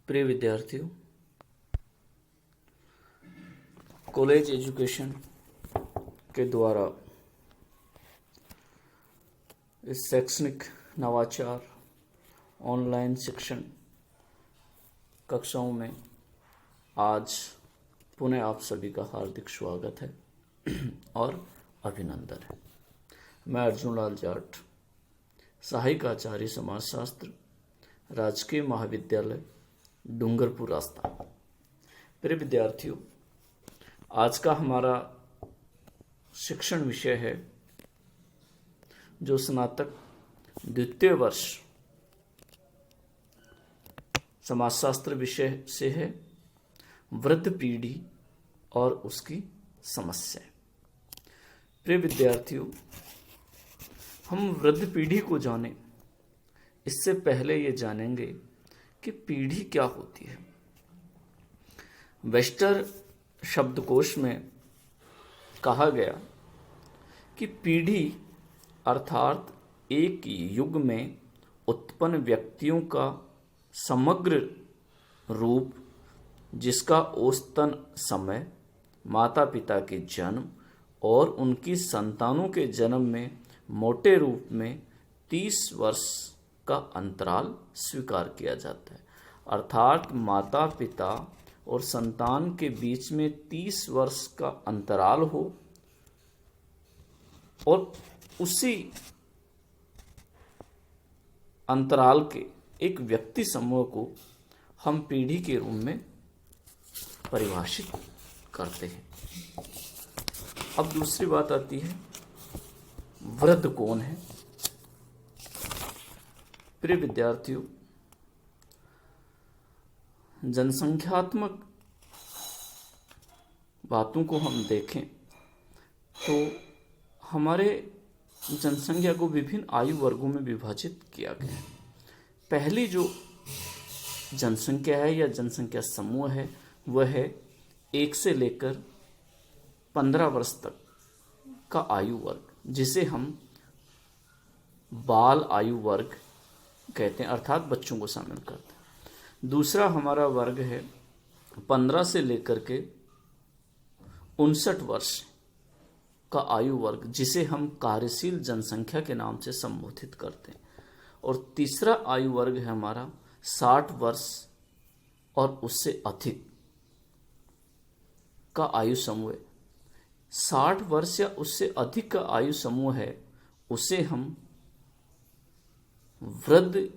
प्रिय विद्यार्थियों, college education के द्वारा इस शैक्षणिक नवाचार ऑनलाइन शिक्षण कक्षाओं में आज पुनः आप सभी का हार्दिक स्वागत है और अभिनंदन है। मैं अर्जुन लाल जाट, सहायक आचार्य समाजशास्त्र, राजकीय महाविद्यालय डूंगरपुर रास्ता। प्रिय विद्यार्थियों, आज का हमारा शिक्षण विषय है जो स्नातक द्वितीय वर्ष समाजशास्त्र विषय से है, वृद्ध पीढ़ी और उसकी समस्या। प्रिय विद्यार्थियों, हम वृद्ध पीढ़ी को जानें इससे पहले ये जानेंगे कि पीढ़ी क्या होती है। वेस्टर शब्दकोश में कहा गया कि पीढ़ी अर्थात एक युग में उत्पन्न व्यक्तियों का समग्र रूप, जिसका औसतन समय माता पिता के जन्म और उनकी संतानों के जन्म में मोटे रूप में 30 वर्ष का अंतराल स्वीकार किया जाता है। अर्थात माता पिता और संतान के बीच में 30 वर्ष का अंतराल हो और उसी अंतराल के एक व्यक्ति समूह को हम पीढ़ी के रूप में परिभाषित करते हैं। अब दूसरी बात आती है, वृद्ध कौन है। प्रिय विद्यार्थियों, जनसंख्यात्मक बातों को हम देखें तो हमारे जनसंख्या को विभिन्न आयु वर्गों में विभाजित किया गया है। पहली जो जनसंख्या है या जनसंख्या समूह है वह है 1 से लेकर 15 वर्ष तक का आयु वर्ग, जिसे हम बाल आयु वर्ग कहते हैं, अर्थात बच्चों को शामिल करते हैं। दूसरा हमारा वर्ग है 15 से लेकर के 59 वर्ष का आयु वर्ग, जिसे हम कार्यशील जनसंख्या के नाम से संबोधित करते हैं। और तीसरा आयु वर्ग है हमारा 60 वर्ष और उससे अधिक का आयु समूह। 60 वर्ष या उससे अधिक का आयु समूह है, उसे हम वृद्ध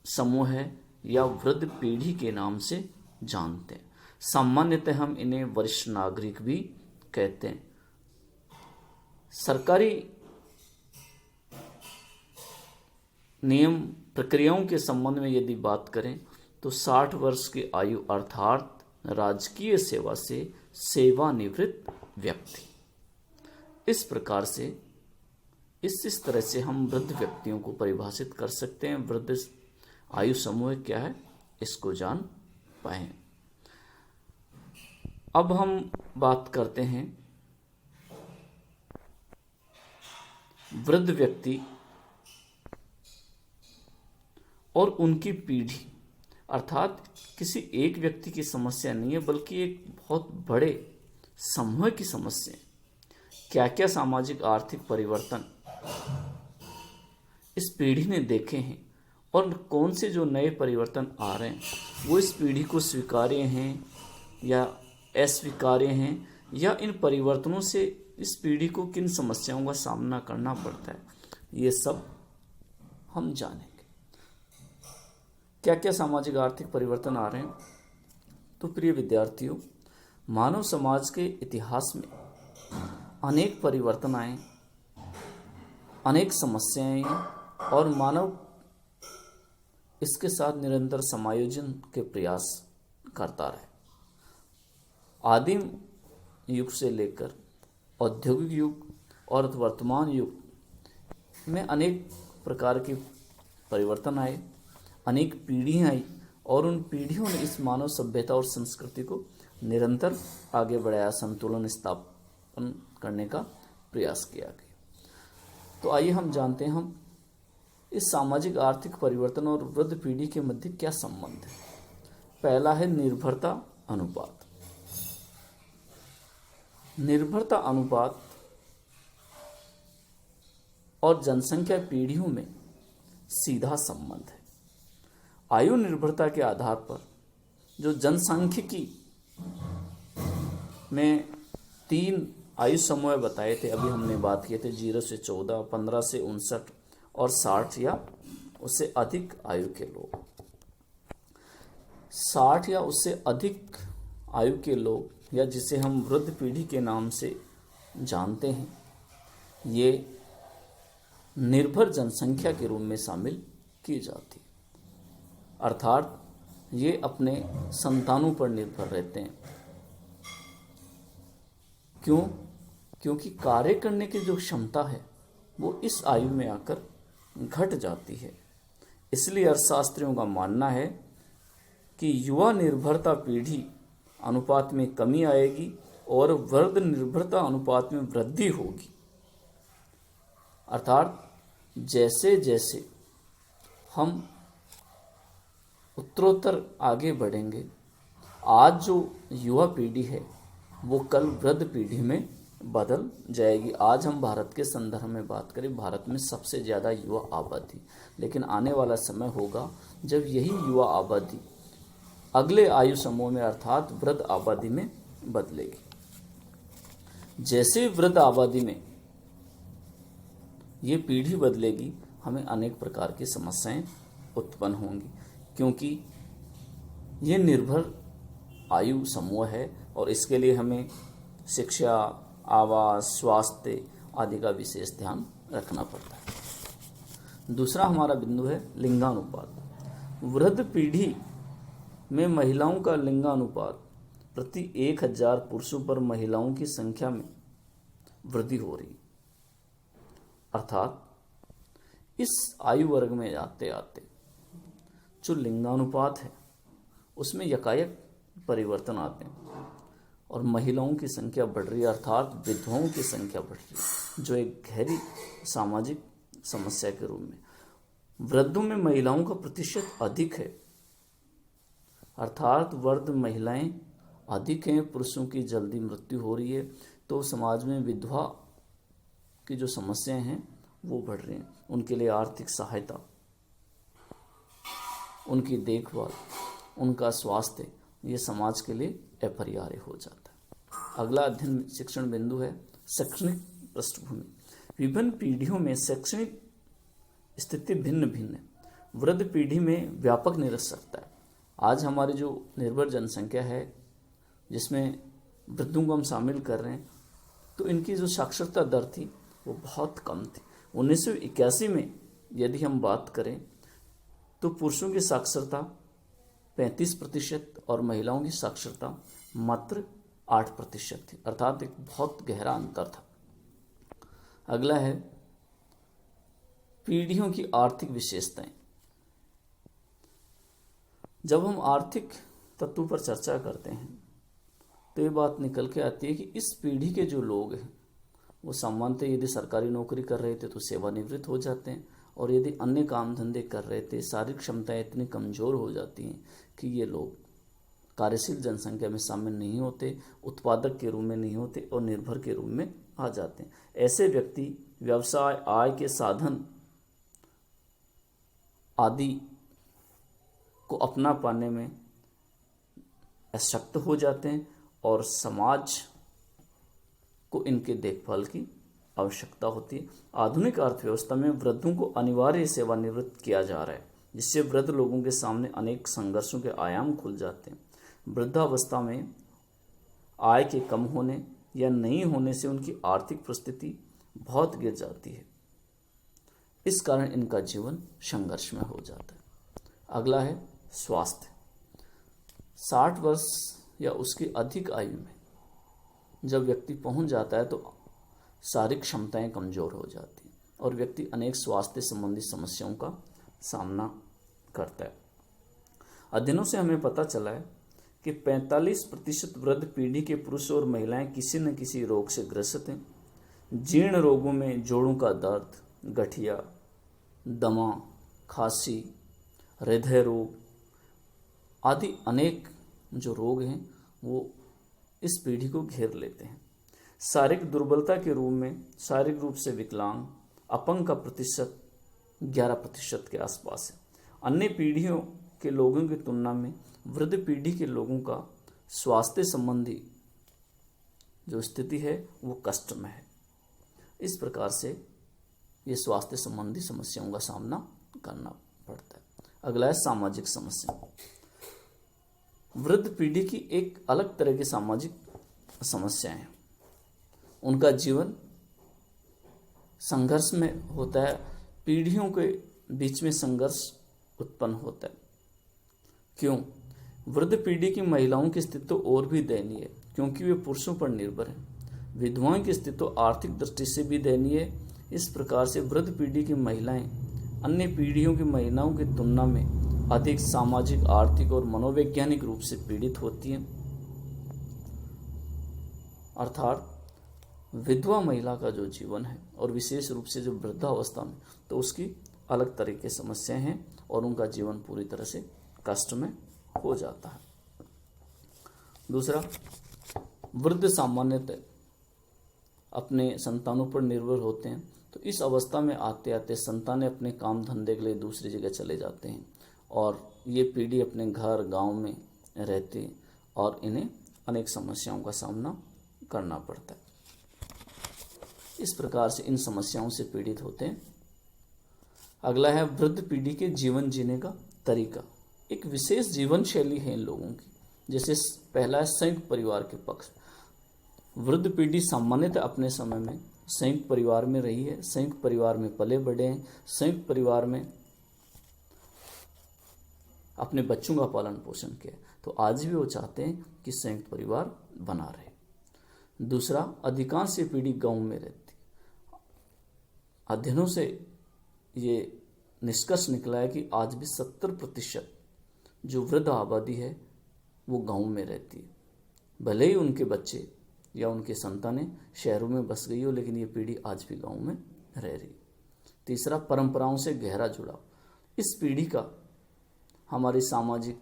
समूह है या वृद्ध पीढ़ी के नाम से जानते हैं। सामान्यतः हम इन्हें वरिष्ठ नागरिक भी कहते हैं। सरकारी नियम प्रक्रियाओं के संबंध में यदि बात करें तो 60 वर्ष की आयु अर्थात राजकीय सेवा से सेवानिवृत्त व्यक्ति। इस प्रकार से इस तरह से हम वृद्ध व्यक्तियों को परिभाषित कर सकते हैं। वृद्ध आयु समूह क्या है, इसको जान पाए। अब हम बात करते हैं वृद्ध व्यक्ति और उनकी पीढ़ी, अर्थात किसी एक व्यक्ति की समस्या नहीं है बल्कि एक बहुत बड़े समूह की समस्या है। क्या क्या सामाजिक आर्थिक परिवर्तन इस पीढ़ी ने देखे हैं और कौन से जो नए परिवर्तन आ रहे हैं वो इस पीढ़ी को स्वीकार्य हैं या अस्वीकार्य हैं, या इन परिवर्तनों से इस पीढ़ी को किन समस्याओं का सामना करना पड़ता है, ये सब हम जानेंगे। क्या क्या सामाजिक आर्थिक परिवर्तन आ रहे हैं। तो प्रिय विद्यार्थियों, मानव समाज के इतिहास में अनेक परिवर्तन आए, अनेक समस्याएं और मानव इसके साथ निरंतर समायोजन के प्रयास करता रहे। आदिम युग से लेकर औद्योगिक युग और वर्तमान युग में अनेक प्रकार के परिवर्तन आए, अनेक पीढ़ियाँ आई और उन पीढ़ियों ने इस मानव सभ्यता और संस्कृति को निरंतर आगे बढ़ाया, संतुलन स्थापन करने का प्रयास किया गया। तो आइए हम जानते हैं इस सामाजिक आर्थिक परिवर्तन और वृद्ध पीढ़ी के मध्य क्या संबंध है। पहला है निर्भरता अनुपात। निर्भरता अनुपात और जनसंख्या पीढ़ियों में सीधा संबंध है। आयु निर्भरता के आधार पर जो जनसांख्यिकी में 3 आयु समूह बताए थे, अभी हमने बात किए थे 0 से 14, 15 से 59 और 60 या उससे अधिक आयु के लोग। 60 या उससे अधिक आयु के लोग, या जिसे हम वृद्ध पीढ़ी के नाम से जानते हैं, ये निर्भर जनसंख्या के रूप में शामिल की जाती है। अर्थात ये अपने संतानों पर निर्भर रहते हैं। क्यों? क्योंकि कार्य करने की जो क्षमता है वो इस आयु में आकर घट जाती है। इसलिए अर्थशास्त्रियों का मानना है कि युवा निर्भरता पीढ़ी अनुपात में कमी आएगी और वृद्ध निर्भरता अनुपात में वृद्धि होगी। अर्थात जैसे जैसे हम उत्तरोत्तर आगे बढ़ेंगे, आज जो युवा पीढ़ी है वो कल वृद्ध पीढ़ी में बदल जाएगी। आज हम भारत के संदर्भ में बात करें, भारत में सबसे ज़्यादा युवा आबादी, लेकिन आने वाला समय होगा जब यही युवा आबादी अगले आयु समूह में अर्थात वृद्ध आबादी में बदलेगी। जैसे वृद्ध आबादी में ये पीढ़ी बदलेगी, हमें अनेक प्रकार की समस्याएं उत्पन्न होंगी, क्योंकि ये निर्भर आयु समूह है और इसके लिए हमें शिक्षा, आवास, स्वास्थ्य आदि का विशेष ध्यान रखना पड़ता है। दूसरा हमारा बिंदु है लिंगानुपात। वृद्ध पीढ़ी में महिलाओं का लिंगानुपात प्रति 1000 पुरुषों पर महिलाओं की संख्या में वृद्धि हो रही। अर्थात इस आयु वर्ग में आते आते जो लिंगानुपात है उसमें यकायक परिवर्तन आते हैं और महिलाओं की संख्या बढ़ रही है, अर्थात विधवाओं की संख्या बढ़ रही है, जो एक गहरी सामाजिक समस्या के रूप में। वृद्धों में महिलाओं का प्रतिशत अधिक है, अर्थात वृद्ध महिलाएं अधिक हैं, पुरुषों की जल्दी मृत्यु हो रही है, तो समाज में विधवा की जो समस्याएं हैं वो बढ़ रही हैं। उनके लिए आर्थिक सहायता, उनकी देखभाल, उनका स्वास्थ्य, ये समाज के लिए अपरिहार्य हो जाता है। अगला अध्ययन शिक्षण बिंदु है शैक्षणिक पृष्ठभूमि। विभिन्न पीढ़ियों में शैक्षणिक स्थिति भिन्न भिन्न है। वृद्ध पीढ़ी में व्यापक निरक्षरता है। आज हमारी जो निर्भर जनसंख्या है जिसमें वृद्धों को हम शामिल कर रहे हैं, तो इनकी जो साक्षरता दर थी वो बहुत कम थी। 1981 में यदि हम बात करें तो पुरुषों की साक्षरता 35% और महिलाओं की साक्षरता मात्र 8% थी, अर्थात एक बहुत गहरा अंतर था। अगला है पीढ़ियों की आर्थिक विशेषताएं। जब हम आर्थिक तत्वों पर चर्चा करते हैं तो ये बात निकल के आती है कि इस पीढ़ी के जो लोग हैं वो सामान्यतः यदि सरकारी नौकरी कर रहे थे तो सेवानिवृत्त हो जाते हैं, और यदि अन्य काम धंधे कर रहे थे, शारीरिक क्षमताएं इतनी कमज़ोर हो जाती हैं कि ये लोग कार्यशील जनसंख्या में शामिल नहीं होते, उत्पादक के रूप में नहीं होते और निर्भर के रूप में आ जाते हैं। ऐसे व्यक्ति व्यवसाय, आय के साधन आदि को अपना पाने में अशक्त हो जाते हैं और समाज को इनके देखभाल की आवश्यकता होती है। आधुनिक अर्थव्यवस्था में वृद्धों को अनिवार्य सेवानिवृत्त किया जा रहा है, जिससे वृद्ध लोगों के सामने अनेक संघर्षों के आयाम खुल जाते हैं। वृद्धावस्था में आय के कम होने या नहीं होने से उनकी आर्थिक परिस्थिति बहुत गिर जाती है। इस कारण इनका जीवन संघर्ष में हो जाता है। अगला है स्वास्थ्य। 60 वर्ष या उसकी अधिक आयु में जब व्यक्ति पहुंच जाता है तो शारीरिक क्षमताएं कमज़ोर हो जाती हैं और व्यक्ति अनेक स्वास्थ्य संबंधी समस्याओं का सामना करता है। अध्ययनों से हमें पता चला है कि 45% वृद्ध पीढ़ी के पुरुष और महिलाएं किसी न किसी रोग से ग्रसित हैं। जीर्ण रोगों में जोड़ों का दर्द, गठिया, दमा, खांसी, हृदय रोग, आदि अनेक जो रोग हैं वो इस पीढ़ी को घेर लेते हैं। शारीरिक दुर्बलता के रूप में शारीरिक रूप से विकलांग अपंग का प्रतिशत 11% के आसपास है। अन्य पीढ़ियों के लोगों की तुलना में वृद्ध पीढ़ी के लोगों का स्वास्थ्य संबंधी जो स्थिति है वो कष्ट में है। इस प्रकार से ये स्वास्थ्य संबंधी समस्याओं का सामना करना पड़ता है। अगला है सामाजिक समस्या। वृद्ध पीढ़ी की एक अलग तरह की सामाजिक समस्याएं हैं। उनका जीवन संघर्ष में होता है, पीढ़ियों के बीच में संघर्ष उत्पन्न होता है। क्यों? वृद्ध पीढ़ी की महिलाओं की स्थिति तो और भी दयनीय है, क्योंकि वे पुरुषों पर निर्भर हैं। विधवाओं की स्थिति तो आर्थिक दृष्टि से भी दयनीय है। इस प्रकार से वृद्ध पीढ़ी की महिलाएं अन्य पीढ़ियों की महिलाओं की तुलना में अधिक सामाजिक, आर्थिक और मनोवैज्ञानिक रूप से पीड़ित होती हैं। अर्थात विधवा महिला का जो जीवन है और विशेष रूप से जो वृद्धावस्था में, तो उसकी अलग तरह की समस्याएं हैं और उनका जीवन पूरी तरह से कष्ट में हो जाता है। दूसरा, वृद्ध सामान्यतः अपने संतानों पर निर्भर होते हैं। तो इस अवस्था में आते आते संतानें अपने काम धंधे के लिए दूसरी जगह चले जाते हैं और ये पीढ़ी अपने घर गांव में रहती है और इन्हें अनेक समस्याओं का सामना करना पड़ता है। इस प्रकार से इन समस्याओं से पीड़ित होते हैं। अगला है वृद्ध पीढ़ी के जीवन जीने का तरीका। एक विशेष जीवन शैली है इन लोगों की। जैसे पहला है संयुक्त परिवार के पक्ष। वृद्ध पीढ़ी सामान्यतः अपने समय में संयुक्त परिवार में रही है, संयुक्त परिवार में पले बढ़े हैं, संयुक्त परिवार में अपने बच्चों का पालन पोषण किया। तो आज भी वो चाहते हैं कि संयुक्त परिवार बना रहे। दूसरा, अधिकांश ये पीढ़ी गांव में रहती। अध्ययनों से ये निष्कर्ष निकला है कि आज भी 70% जो वृद्ध आबादी है वो गांव में रहती है। भले ही उनके बच्चे या उनके संतानें शहरों में बस गई हो, लेकिन ये पीढ़ी आज भी गांव में रह रही। तीसरा, परंपराओं से गहरा जुड़ाव। इस पीढ़ी का हमारी सामाजिक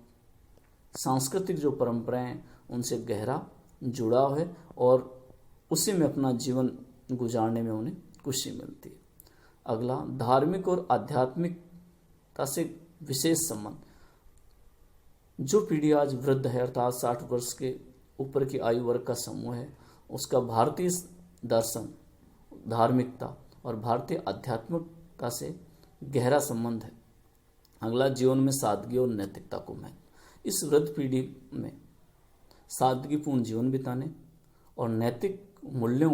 सांस्कृतिक जो परंपराएं हैं उनसे गहरा जुड़ाव है और उसी में अपना जीवन गुजारने में उन्हें खुशी मिलती है। अगला, धार्मिक और आध्यात्मिकता से विशेष संबंध। जो पीढ़ी आज वृद्ध है अर्थात 60 वर्ष के ऊपर की आयु वर्ग का समूह है, उसका भारतीय दर्शन, धार्मिकता और भारतीय आध्यात्मिकता से गहरा संबंध है। अगला, जीवन में सादगी और नैतिकता को महत्व। इस वृद्ध पीढ़ी में सादगीपूर्ण जीवन बिताने और नैतिक मूल्यों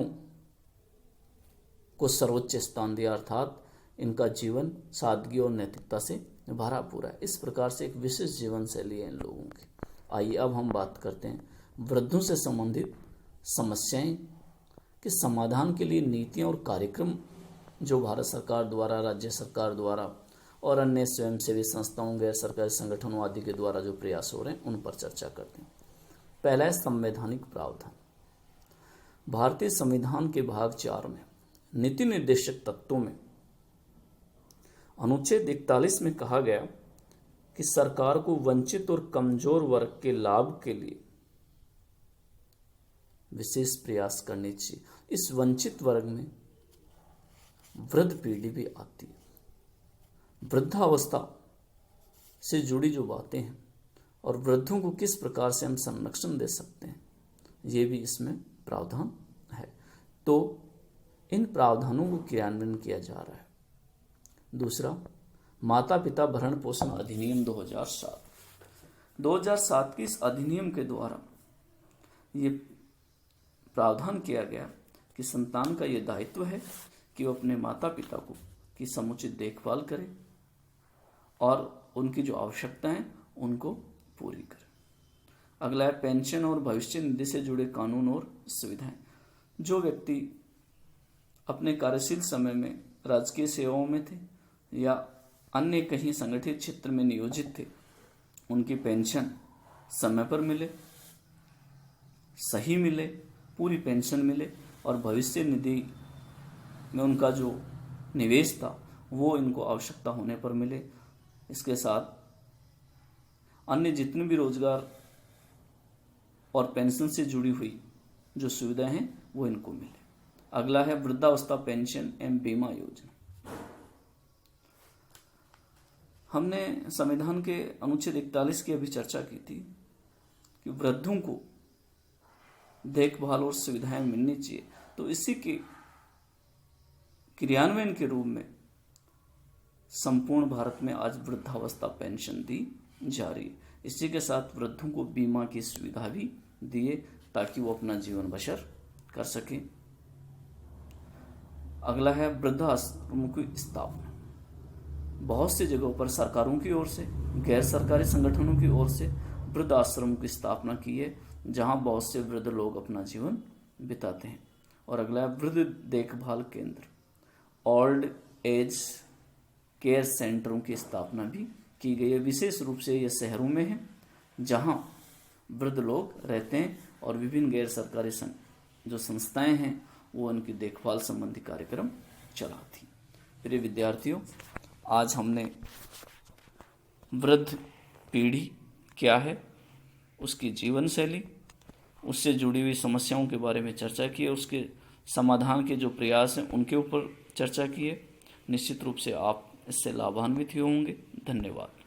को सर्वोच्च स्थान दिया, अर्थात इनका जीवन सादगी और नैतिकता से भरा पूरा है। इस प्रकार से एक विशेष जीवन शैली है इन लोगों की। आइए अब हम बात करते हैं वृद्धों से संबंधित समस्याएं के समाधान के लिए नीतियां और कार्यक्रम जो भारत सरकार द्वारा, राज्य सरकार द्वारा और अन्य स्वयंसेवी संस्थाओं, गैर सरकारी संगठनों आदि के द्वारा जो प्रयास हो रहे हैं उन पर चर्चा करते हैं। पहला है संवैधानिक प्रावधान। भारतीय संविधान के भाग 4 में नीति निर्देशक तत्वों में अनुच्छेद 41 में कहा गया कि सरकार को वंचित और कमजोर वर्ग के लाभ के लिए विशेष प्रयास करने चाहिए। इस वंचित वर्ग में वृद्ध पीढ़ी भी आती है। वृद्धावस्था से जुड़ी जो बातें हैं और वृद्धों को किस प्रकार से हम संरक्षण दे सकते हैं, ये भी इसमें प्रावधान है। तो इन प्रावधानों को क्रियान्वयन किया जा रहा है। दूसरा, माता पिता भरण पोषण अधिनियम 2007 की इस अधिनियम के द्वारा ये प्रावधान किया गया कि संतान का ये दायित्व है कि वो अपने माता पिता को की समुचित देखभाल करे और उनकी जो आवश्यकताएं हैं उनको पूरी करे। अगला है पेंशन और भविष्य निधि से जुड़े कानून और सुविधाएं। जो व्यक्ति अपने कार्यशील समय में राजकीय सेवाओं में थे या अन्य कहीं संगठित क्षेत्र में नियोजित थे, उनकी पेंशन समय पर मिले, सही मिले, पूरी पेंशन मिले और भविष्य निधि में उनका जो निवेश था वो इनको आवश्यकता होने पर मिले। इसके साथ अन्य जितने भी रोजगार और पेंशन से जुड़ी हुई जो सुविधाएं हैं वो इनको मिले। अगला है वृद्धावस्था पेंशन एवं बीमा योजना। हमने संविधान के अनुच्छेद 41 की अभी चर्चा की थी कि वृद्धों को देखभाल और सुविधाएं मिलनी चाहिए, तो इसी के क्रियान्वयन के रूप में संपूर्ण भारत में आज वृद्धावस्था पेंशन दी जा रही है। इसी के साथ वृद्धों को बीमा की सुविधा भी दिए ताकि वो अपना जीवन बसर कर सकें। अगला है वृद्धाश्रमों की स्थापना। बहुत सी जगहों पर सरकारों की ओर से, गैर सरकारी संगठनों की ओर से वृद्धाश्रमों की स्थापना की है, जहां बहुत से वृद्ध लोग अपना जीवन बिताते हैं। और अगला है वृद्ध देखभाल केंद्र, ओल्ड एज केयर सेंटरों की स्थापना भी की गई है। विशेष रूप से ये शहरों में है जहां वृद्ध लोग रहते हैं और विभिन्न गैर सरकारी जो संस्थाएं हैं वो उनकी देखभाल संबंधी कार्यक्रम चलाती। प्रिय विद्यार्थियों, आज हमने वृद्ध पीढ़ी क्या है, उसकी जीवन शैली, उससे जुड़ी हुई समस्याओं के बारे में चर्चा की है, उसके समाधान के जो प्रयास हैं उनके ऊपर चर्चा की है। निश्चित रूप से आप इससे लाभान्वित होंगे। धन्यवाद।